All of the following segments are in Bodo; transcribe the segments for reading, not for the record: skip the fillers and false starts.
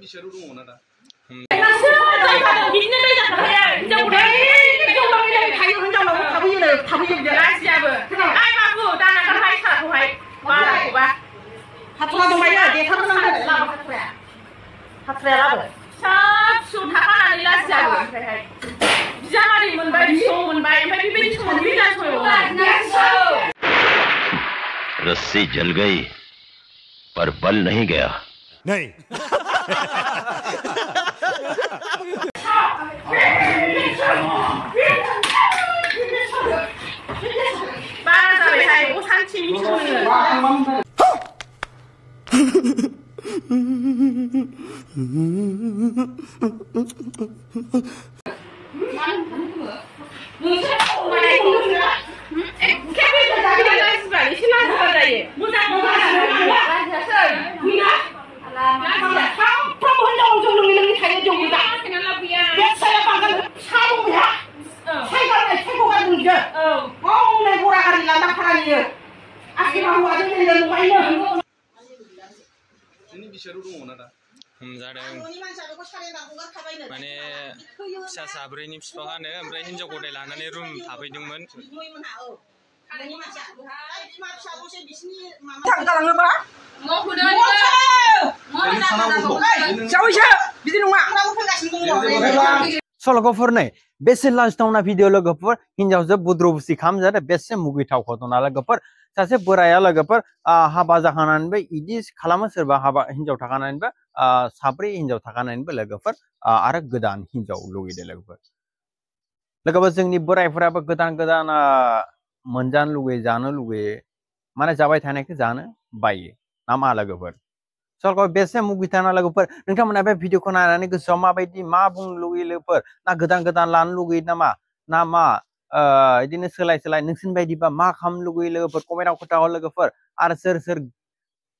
बिसोरो दङ ना दा रस्सी जल गई पर बल नहीं गया नहीं ini बिसोरो दङ ना दा जादों माने फिसा साब्रैनि बिफाङानो ओमफ्राय हिनजाव गदाय लानानै रुम थाफैदोंमोन सल'गोफोरनै बेसे लाजिथावना भिडिअ लोगोफोर हिनजावजों बुद्रु बुसि खालामजादों बेसे मुगैथाव घटना लोगोफोर सासे बोराया लोगोफोर हाबा जाखानानैबो इदि खालामो सोरबा हाबा हिनजाव थाखानानैबो साब्रै हिनजाव थाखानानैबो लोगोफोर आरो गोदान हिनजाव लुगैदों लोगोफोर जोंनि बोरायफोराबो गोदान गोदान मोनजानो लुगैयो जानो लुगैयो माने जाबाय थानायखौ जानो बायो ना मा लोगोफोर सरकार बेसे मुगैथावना लोगोफोर नोंथांमोना बे भिडिअखौ नायनानै गोसोआव माबायदि मा बुंनो लुगैयो लोगोफोर ना गोदान गोदान लानो लुगैयो नामा ना मा इदिनो सोलाय सोलाय नोंसिनि बायदिबा मा खालामनो लुगैयो लोगोफोर कमेन्टआव खोन्थाहर लोगोफोर आरो सोर सोर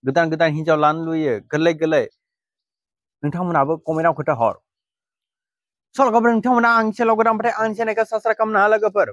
गोदान गोदान हिनजाव लानो लुगैयो गोरलै गोरलै नोंथांमोनाबो कमेन्टआव खोन्थाहर सल'गोफोर नोंथांमोना आंनि चेनेलाव गोदानबाथाय आंनि चेनेलखौ साबस्क्राइब खालामनो हा लोगोफोर